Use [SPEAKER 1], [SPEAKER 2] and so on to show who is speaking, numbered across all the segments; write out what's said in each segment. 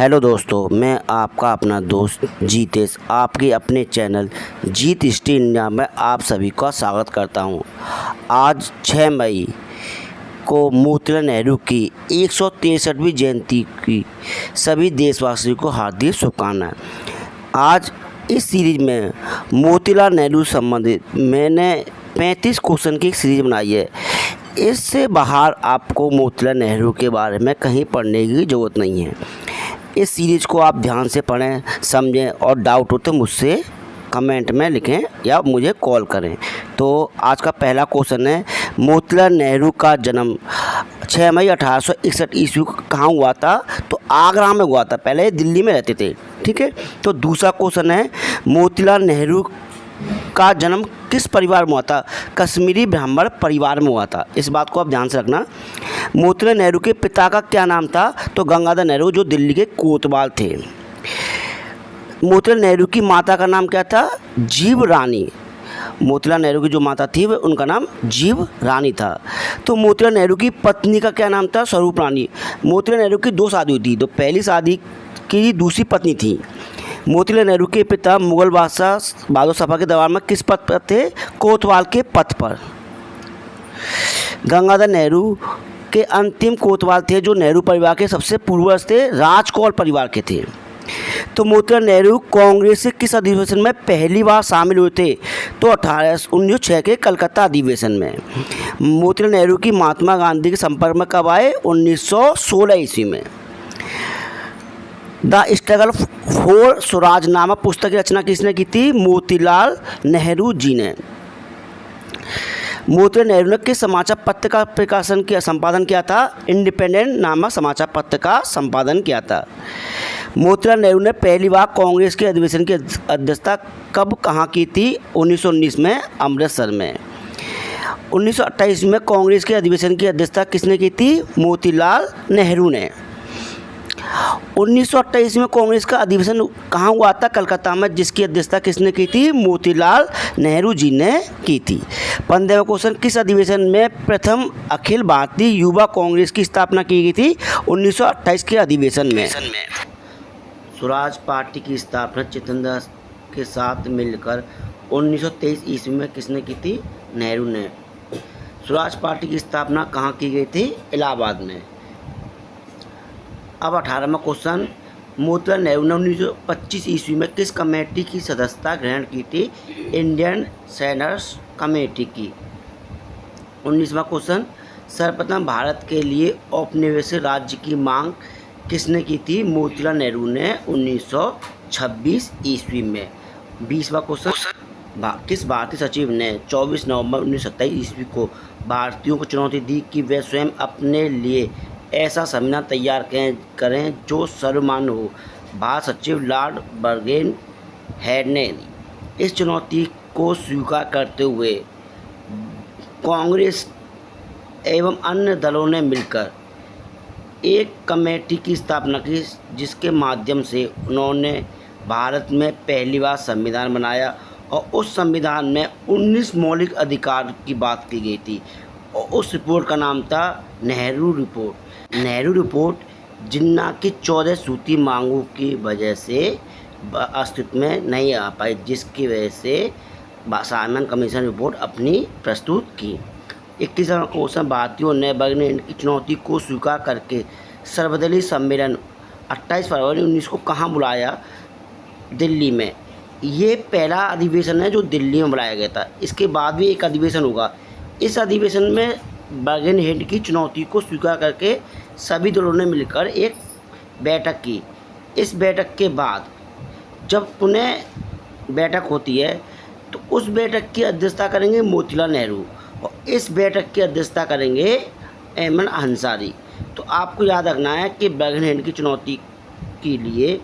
[SPEAKER 1] Hello दोस्तों, मैं आपका अपना दोस्त जीतेश आपके अपने चैनल जीत हिस्ट्री इंडिया में आप सभी का स्वागत करता हूं। आज 6 मई को मोतीलाल नेहरू की 163वीं जयंती की सभी देशवासियों को हार्दिक शुभकामनाएं। आज इस सीरीज में मोतीलाल नेहरू संबंधित मैंने 35 क्वेश्चन की एक सीरीज बनाई है। इससे बाहर आपको मोतीलाल नेहरू के बारे में कहीं पढ़ने की ज़रूरत नहीं है। इस सीरीज़ को आप ध्यान से पढ़ें, समझें और डाउट हो तो मुझसे कमेंट में लिखें या मुझे कॉल करें। तो आज का पहला क्वेश्चन है, मोतीलाल नेहरू का जन्म 6 मई 1861 ईस्वी को कहाँ हुआ था? तो आगरा में हुआ था। पहले दिल्ली में रहते थे, ठीक है। तो दूसरा क्वेश्चन है, मोतीलाल नेहरू का जन्म किस परिवार में हुआ था? कश्मीरी ब्राह्मण परिवार में हुआ था। इस बात को आप ध्यान से रखना। मोतीलाल नेहरू के पिता का क्या नाम था? तो गंगाधर नेहरू, जो दिल्ली के कोतवाल थे। मोतीलाल नेहरू की माता का नाम क्या था? जीव रानी। मोतीलाल नेहरू की जो माता थी वह उनका नाम जीव रानी था। तो मोतीलाल नेहरू की पत्नी का क्या नाम था? स्वरूप रानी। मोतीलाल नेहरू की 2 शादी हुई थी। तो पहली शादी की दूसरी पत्नी थी। मोतीलाल नेहरू के पिता मुगल बादशाह बहादुर शाह के दरबार में किस पद पर थे? कोतवाल के पद पर। गंगाधर नेहरू के अंतिम कोतवाल थे जो नेहरू परिवार के सबसे पूर्वज थे, राजकौल परिवार के थे। तो मोतीलाल नेहरू कांग्रेस के किस अधिवेशन में पहली बार शामिल हुए थे? तो 1906 के कलकत्ता अधिवेशन में। मोतीलाल नेहरू की महात्मा गांधी के संपर्क में कब आए? 1916 ईस्वी में। द स्ट्रगल फॉर स्वराज नामक पुस्तक की रचना किसने की थी? मोतीलाल नेहरू जी ने। मोतीलाल नेहरू ने किस समाचार पत्र का प्रकाशन किया, संपादन किया था? इंडिपेंडेंट नामक समाचार पत्र का संपादन किया था। मोतीलाल नेहरू ने पहली बार कांग्रेस के अधिवेशन की अध्यक्षता कब कहाँ की थी? 1919 में अमृतसर में। 1928 में कांग्रेस के अधिवेशन की अध्यक्षता किसने की थी? मोतीलाल नेहरू ने। 1928 में कांग्रेस का अधिवेशन कहाँ हुआ था? कलकत्ता में, जिसकी अध्यक्षता किसने की थी? मोतीलाल नेहरू जी ने की थी। 15वां क्वेश्चन, किस अधिवेशन में प्रथम अखिल भारतीय युवा कांग्रेस की स्थापना की गई थी? 1928 के अधिवेशन में। स्वराज पार्टी की स्थापना जितेंद्र दास के साथ मिलकर 1923 ईस्वी में किसने की थी? नेहरू ने। स्वराज पार्टी की स्थापना कहाँ की गई थी? इलाहाबाद में। अब 18वां क्वेश्चन, मोतीलाल नेहरू ने 1925 ईस्वी में किस कमेटी की सदस्यता ग्रहण की थी? इंडियन सेनेटर्स कमेटी की। 19वां क्वेश्चन, सर्वप्रथम भारत के लिए औपनिवेशिक राज्य की मांग किसने की थी? मोतीलाल नेहरू ने 1926 ईस्वी में। 20वां क्वेश्चन, किस भारतीय सचिव ने 24 नवंबर 1927 ईस्वी को भारतीयों को चुनौती दी कि वे स्वयं अपने लिए ऐसा संविधान तैयार करें जो सर्वमान्य हो? भारत सचिव लॉर्ड बर्गेन हेड ने। इस चुनौती को स्वीकार करते हुए कांग्रेस एवं अन्य दलों ने मिलकर एक कमेटी की स्थापना की, जिसके माध्यम से उन्होंने भारत में पहली बार संविधान बनाया और उस संविधान में 19 मौलिक अधिकार की बात की गई थी और उस रिपोर्ट का नाम था नेहरू रिपोर्ट। नेहरू रिपोर्ट जिन्ना की 14 सूत्री मांगों की वजह से अस्तित्व में नहीं आ पाई, जिसकी वजह से साइमन कमीशन रिपोर्ट अपनी प्रस्तुत की। 21वां क्वेश्चन, भारतीयों ने बर्गेन की चुनौती को स्वीकार करके सर्वदलीय सम्मेलन 28 फरवरी 19 को कहाँ बुलाया? दिल्ली में। ये पहला अधिवेशन है जो दिल्ली में बुलाया गया था। इसके बाद भी एक अधिवेशन होगा। इस अधिवेशन में बर्गेन हेड की चुनौती को स्वीकार करके सभी दलों ने मिलकर एक बैठक की। इस बैठक के बाद जब पुनः बैठक होती है तो उस बैठक की अध्यक्षता करेंगे मोतीलाल नेहरू और इस बैठक की अध्यक्षता करेंगे अहमद अंसारी। तो आपको याद रखना है कि बर्गेन हेड की चुनौती के लिए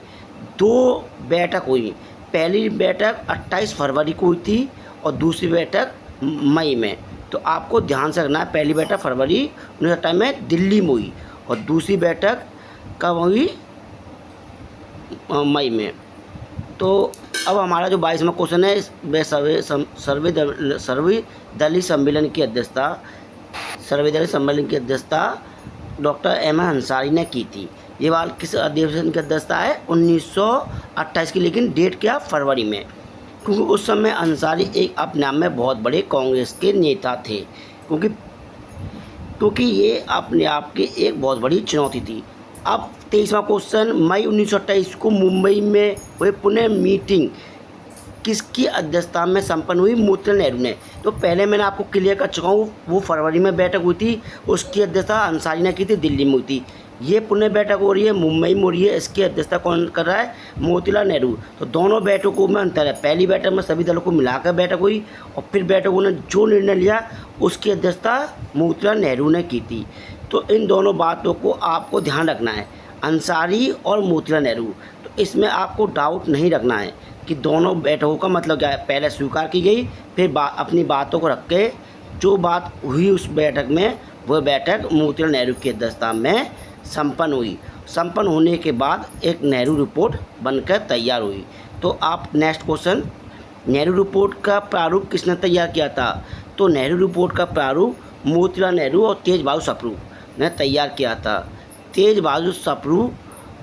[SPEAKER 1] 2 बैठक हुई। पहली बैठक 28 फरवरी को हुई थी और दूसरी बैठक मई में। तो आपको ध्यान से रखना है, पहली बैठक फरवरी 1928 में दिल्ली में हुई और दूसरी बैठक कब हुई? मई में। तो अब हमारा जो 22वां क्वेश्चन है, वह सर्वदलीय सम्मेलन की अध्यक्षता डॉक्टर अहमद अंसारी ने की थी। ये वाल किस अधिवेशन की अध्यक्षता है? 1928 की, लेकिन डेट क्या? फरवरी में, क्योंकि उस समय अंसारी एक अपने आप में बहुत बड़े कांग्रेस के नेता थे, क्योंकि ये अपने आप की एक बहुत बड़ी चुनौती थी। अब 23वां क्वेश्चन, मई 1928 को मुंबई में हुए पुणे मीटिंग किसकी अध्यक्षता में संपन्न हुई? मोतीलाल नेहरू ने। तो पहले मैंने आपको क्लियर कर चुका हूँ, वो फरवरी में बैठक हुई थी, उसकी अध्यक्षता अंसारी ने की थी, दिल्ली में हुई थी। ये पुणे बैठक हो रही है, मुंबई में हो रही है, इसकी अध्यक्षता कौन कर रहा है? मोतीलाल नेहरू। तो दोनों बैठकों में अंतर है, पहली बैठक में सभी दलों को मिलाकर बैठक हुई और फिर बैठकों ने जो निर्णय लिया उसकी अध्यक्षता मोतीलाल नेहरू ने की थी। तो इन दोनों बातों को आपको ध्यान रखना है, अंसारी और मोतीलाल नेहरू। तो इसमें आपको डाउट नहीं रखना है कि दोनों बैठकों का मतलब क्या है, पहले स्वीकार की गई, फिर अपनी बातों को रख के जो बात हुई उस बैठक में, वह बैठक मोतीलाल नेहरू की अध्यक्षता में संपन्न हुई। संपन्न होने के बाद एक नेहरू रिपोर्ट बनकर तैयार हुई। तो आप नेक्स्ट क्वेश्चन, नेहरू रिपोर्ट का प्रारूप किसने तैयार किया था? तो नेहरू रिपोर्ट का प्रारूप मोतीलाल नेहरू और तेज बहादुर सप्रू ने तैयार किया था। तेज बहादुर सप्रू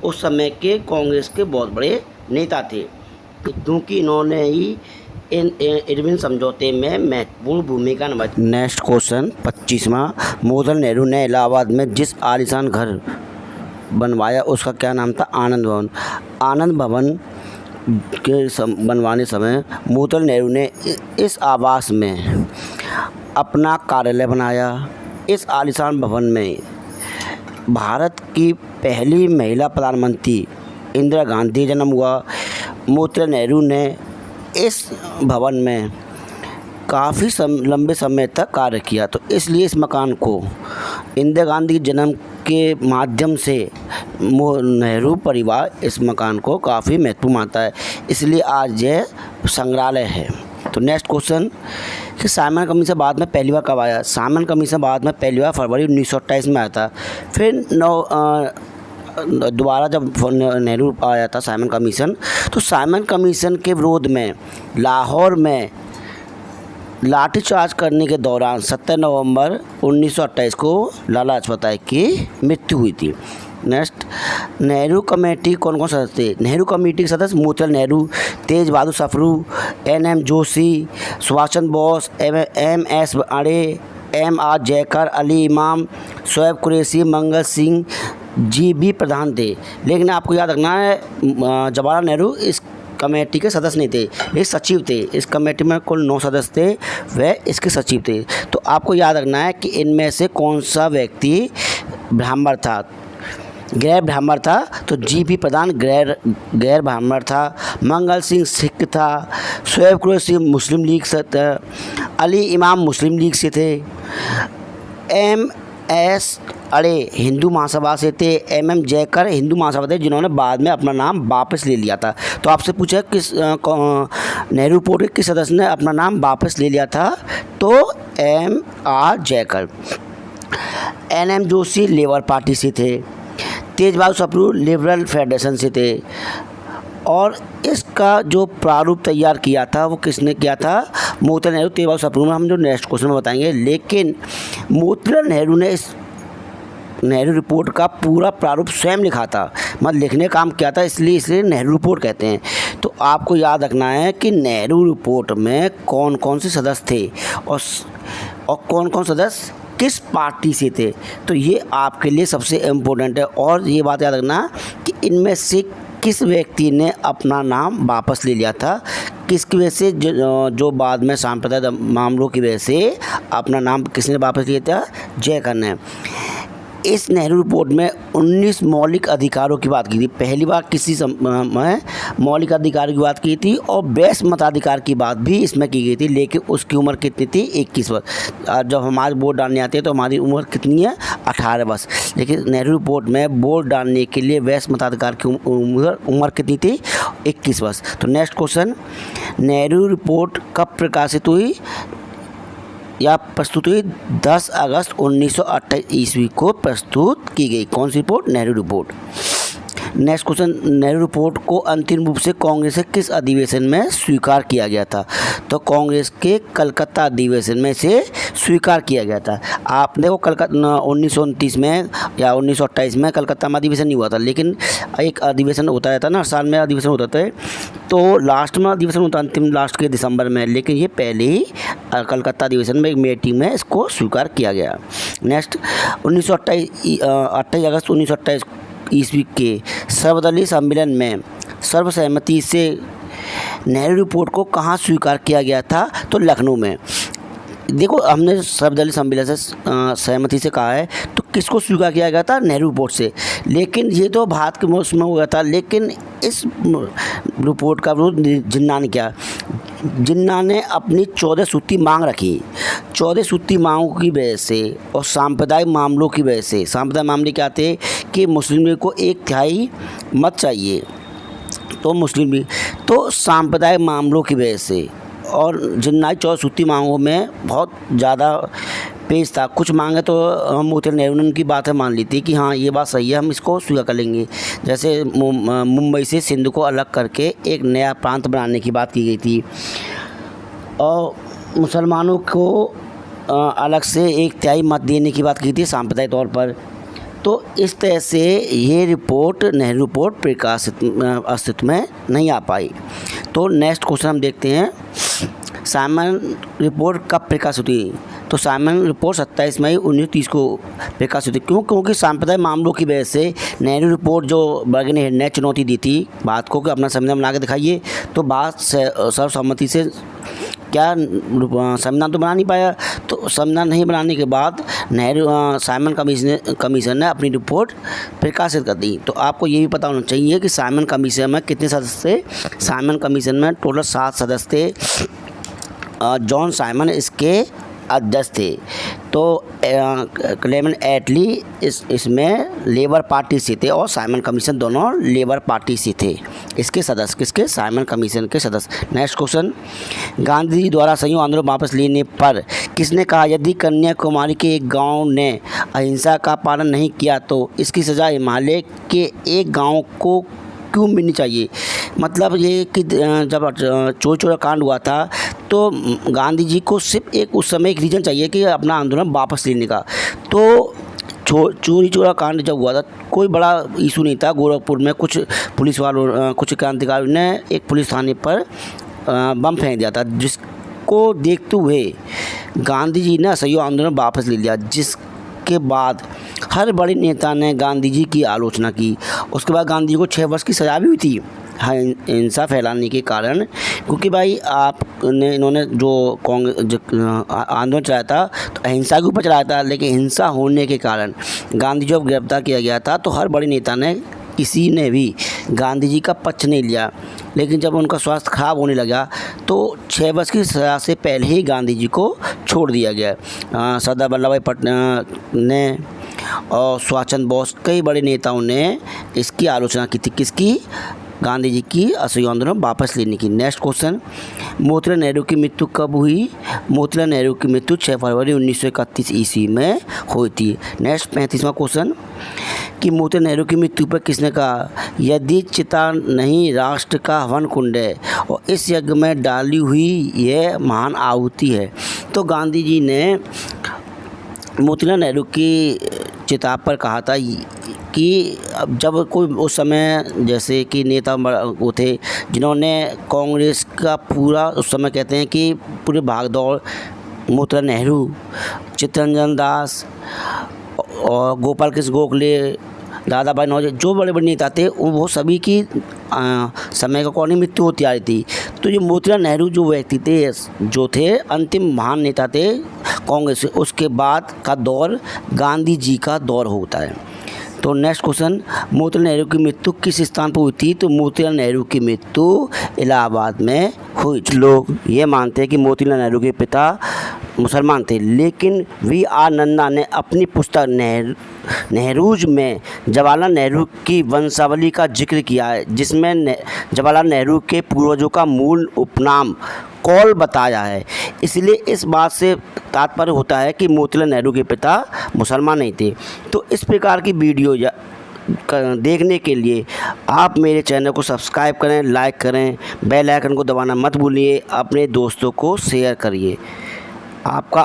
[SPEAKER 1] उस समय के कांग्रेस के बहुत बड़े नेता थे, क्योंकि इन्होंने ही इरविन समझौते में महत्वपूर्ण भूमिका निभाई। नेक्स्ट क्वेश्चन 25वां, मोतीलाल नेहरू ने इलाहाबाद में जिस आलीशान घर बनवाया उसका क्या नाम था? आनंद भवन। आनंद भवन के बनवाने समय मोतीलाल नेहरू ने इस आवास में अपना कार्यालय बनाया। इस आलीशान भवन में भारत की पहली महिला प्रधानमंत्री इंदिरा गांधी जन्म हुआ। मोतीलाल नेहरू ने इस भवन में काफ़ी लंबे समय तक कार्य किया, तो इसलिए इस मकान को इंदिरा गांधी के जन्म के माध्यम से नेहरू परिवार इस मकान को काफ़ी महत्वपूर्ण मानता है, इसलिए आज यह संग्रहालय है। तो नेक्स्ट क्वेश्चन कि साइमन कमीशन बाद में पहली बार कब आया? साइमन कमीशन बाद में पहली बार फरवरी 1928 में आया था। फिर दोबारा जब नेहरू आया था साइमन कमीशन, तो साइमन कमीशन के विरोध में लाहौर में लाठीचार्ज करने के दौरान 17 नवंबर 1928 को लाला लाजपत राय की मृत्यु हुई थी। नेक्स्ट, नेहरू कमेटी कौन कौन सदस्य थे? नेहरू कमेटी के सदस्य मोतीलाल नेहरू, तेज बहादुर सप्रू, NM जोशी, सुभाष चंद्र बोस, MS आड़े, MR जयकर, अली इमाम, शोएब कुरैशी, मंगल सिंह GB प्रधान थे। लेकिन आपको याद रखना है, जवाहरलाल नेहरू इस कमेटी के सदस्य नहीं थे, ये सचिव थे। इस कमेटी में कुल 9 सदस्य थे, वह इसके सचिव थे। तो आपको याद रखना है कि इनमें से कौन सा व्यक्ति ब्राह्मण था, गैर ब्राह्मण था? तो GB प्रधान गैर ब्राह्मण था, मंगल सिंह सिख था, शोएब कुरैशी मुस्लिम लीग से था, अली इमाम मुस्लिम लीग से थे, MS अड़े हिंदू महासभा से थे, MM जयकर हिंदू महासभा थे, जिन्होंने बाद में अपना नाम वापस ले लिया था। तो आपसे पूछा किस नेहरू रिपोर्ट के किस सदस्य ने अपना नाम वापस ले लिया था? तो MR Jayakar. NM Joshi labour party से थे, तेज बहादुर सप्रू लिबरल फेडरेशन से थे, और इसका जो प्रारूप तैयार किया था वो किसने किया था? मोतीलाल नेहरू, तेज बहादुर सप्रू में हम जो नेक्स्ट क्वेश्चन में बताएंगे। लेकिन मोतीलाल नेहरू ने इस नेहरू रिपोर्ट का पूरा प्रारूप स्वयं लिखा था, मतलब लिखने काम किया था, इसलिए नेहरू रिपोर्ट कहते हैं। तो आपको याद रखना है कि नेहरू रिपोर्ट में कौन कौन से सदस्य थे और कौन कौन सदस्य किस पार्टी से थे, तो ये आपके लिए सबसे इम्पोर्टेंट है। और ये बात याद रखना कि इनमें से किस व्यक्ति ने अपना नाम वापस ले लिया था, किसकी वजह से, जो बाद में सांप्रदायिक मामलों की वजह से अपना नाम किसने वापस लिया था? जयकर ने। इस नेहरू रिपोर्ट में 19 मौलिक अधिकारों की बात की थी, पहली बार किसी में मौलिक अधिकारों की बात की थी, और वैश्य मताधिकार की बात भी इसमें की गई थी। लेकिन उसकी उम्र कितनी थी? 21 वर्ष। जब हमारे वोट डालने आते हैं तो हमारी उम्र कितनी है? 18 वर्ष। लेकिन नेहरू रिपोर्ट में वोट डालने के लिए वैश्य मताधिकार की उम्र कितनी थी? 21 वर्ष। तो नेक्स्ट क्वेश्चन, नेहरू रिपोर्ट कब प्रकाशित हुई या प्रस्तुत हुई? 10 अगस्त 1928 ईस्वी को प्रस्तुत की गई। कौन सी रिपोर्ट? Nehru report. Next question, Nehru report को अंतिम रूप से कांग्रेस के किस अधिवेशन में स्वीकार किया गया था? तो कांग्रेस के कलकत्ता अधिवेशन में से स्वीकार किया गया था। आप देखो कलकत्ता 1929 में या 1928 में कलकत्ता में अधिवेशन नहीं हुआ था, लेकिन एक अधिवेशन होता रहता ना, साल में अधिवेशन होता था, तो लास्ट में अधिवेशन होता अंतिम लास्ट के दिसंबर में, लेकिन ये पहले ही कलकत्ता अधिवेशन में एक मीटिंग में इसको स्वीकार किया गया। नेक्स्ट 28 अगस्त 1928 ईस्वी के सर्वदलीय सम्मेलन में सर्वसहमति से नेहरू रिपोर्ट को कहाँ स्वीकार किया गया था? तो लखनऊ में। देखो हमने सर्वदलीय सम्मेलन से सहमति से कहा है, तो किसको स्वीकार किया गया था? नेहरू रिपोर्ट से। लेकिन ये तो भारत के मौसम में हो गया था, लेकिन इस रिपोर्ट का विरोध जिन्ना ने किया। जिन्ना ने अपनी 14 सूत्री मांग रखी। 14 सूत्री मांगों की वजह से और सांप्रदायिक मामलों की वजह से, सांप्रदायिक मामले क्या थे कि मुस्लिम लीग को 1/3 मत चाहिए, तो मुस्लिम लीग तो सांप्रदायिक मामलों की वजह से, और जिन्ना 14 सूत्री मांगों में बहुत ज़्यादा पेश था। कुछ मांगे तो मोतीलाल नेहरू ने उनकी बातें मान ली थी कि हाँ ये बात सही है, हम इसको स्वीकार कर लेंगे। जैसे मुंबई से सिंध को अलग करके एक नया प्रांत बनाने की बात की गई थी, और मुसलमानों को अलग से 1/3 मत देने की बात की थी सांप्रदायिक तौर पर। तो इस तरह से ये रिपोर्ट नेहरू रिपोर्ट प्रकाशित अस्तित्व में नहीं आ पाई। तो नेक्स्ट क्वेश्चन हम देखते हैं, साइमन रिपोर्ट कब प्रकाशित हुई? तो साइमन रिपोर्ट 27 मई 1930 को प्रकाशित हुई। क्योंकि सांप्रदायिक मामलों की वजह से नेहरू रिपोर्ट जो बर्गेन ने चुनौती दी थी बात को कि अपना संविधान बना के दिखाइए, तो बात सर्वसम्मति से क्या संविधान तो बना नहीं पाया। तो संविधान नहीं बनाने के बाद साइमन कमीशन ने अपनी रिपोर्ट प्रकाशित कर दी। तो आपको ये भी पता होना चाहिए कि साइमन कमीशन में कितने सदस्य थे। साइमन कमीशन में टोटल 7 सदस्य थे। जॉन साइमन इसके अध्यक्ष थे। तो क्लेमेंट एटली इसमें लेबर पार्टी से थे, और साइमन कमीशन दोनों लेबर पार्टी से थे। इसके सदस्य किसके? साइमन कमीशन के सदस्य। नेक्स्ट क्वेश्चन, गांधी जी द्वारा संयुक्त आंदोलन वापस लेने पर किसने कहा यदि कन्याकुमारी के एक गांव ने अहिंसा का पालन नहीं किया तो इसकी सज़ा हिमालय के एक गांव को क्यों मिलनी चाहिए? मतलब ये कि जब चोरी चोरा कांड हुआ था तो गांधी जी को सिर्फ उस समय एक रीज़न चाहिए कि अपना आंदोलन वापस लेने का। तो चोरी चोरा कांड जब हुआ था कोई बड़ा इशू नहीं था। गोरखपुर में कुछ पुलिस वालों कुछ क्रांतिकारियों ने एक पुलिस थाने पर बम फेंक दिया था, जिसको देखते हुए गांधी जी ने असहयोग आंदोलन वापस ले लिया, जिसके बाद हर बड़े नेता ने गांधी जी की आलोचना की। उसके बाद गांधी जी को 6 वर्ष की सज़ा भी हुई थी हिंसा फैलाने के कारण, क्योंकि भाई इन्होंने जो आंदोलन चलाया था तो अहिंसा के ऊपर चलाया था, लेकिन हिंसा होने के कारण गांधी जी जब गिरफ्तार किया गया था तो हर बड़े नेता ने किसी ने भी गांधी जी का पक्ष नहीं लिया। लेकिन जब उनका स्वास्थ्य खराब होने लगा तो 6 वर्ष की सज़ा से पहले ही गांधी जी को छोड़ दिया गया। सरदार वल्लभ भाई पटेल ने और सुभाष चंद्र बोस कई बड़े नेताओं ने इसकी आलोचना की थी। किसकी? गांधी जी की असहयोग आंदोलन वापस लेने की। नेक्स्ट क्वेश्चन, मोतीलाल नेहरू की मृत्यु कब हुई? मोतीलाल नेहरू की मृत्यु 6 फरवरी 1931 ईस्वी में हुई थी। नेक्स्ट 35वां क्वेश्चन, कि मोतीलाल नेहरू की मृत्यु पर किसने कहा यदि चिता नहीं राष्ट्र का हवन कुंड है और इस यज्ञ में डाली हुई यह महान आहुति है? तो गांधी जी ने मोतीलाल नेहरू की चिता पर कहा था कि जब कोई उस समय जैसे कि नेता वो थे जिन्होंने कांग्रेस का पूरा उस समय कहते हैं कि पूरे भागदौड़ मोतीलाल नेहरू, चित्तरंजन दास और गोपाल कृष्ण गोखले, दादा भाई नौरोजी, जो बड़े बड़े नेता थे वो सभी की समय का कौन मृत्यु होती आ रही थी। तो ये मोतीलाल नेहरू जो व्यक्ति थे जो थे अंतिम महान नेता थे कांग्रेस से, उसके बाद का दौर गांधी जी का दौर होता है। तो नेक्स्ट क्वेश्चन, मोतीलाल नेहरू की मृत्यु किस स्थान पर हुई थी? तो मोतीलाल नेहरू की मृत्यु इलाहाबाद में हुई। लोग ये मानते हैं कि मोतीलाल नेहरू के पिता मुसलमान थे, लेकिन V.R. नंदा ने अपनी पुस्तक नेहरूज में जवाहरलाल नेहरू की वंशावली का जिक्र किया है, जिसमें जवाहरलाल नेहरू के पूर्वजों का मूल उपनाम कौल बताया है। इसलिए इस बात से तात्पर्य होता है कि मोतीलाल नेहरू के पिता मुसलमान नहीं थे। तो इस प्रकार की वीडियो देखने के लिए आप मेरे चैनल को सब्सक्राइब करें, लाइक करें, बेल आइकन को दबाना मत भूलिए, अपने दोस्तों को शेयर करिए। आपका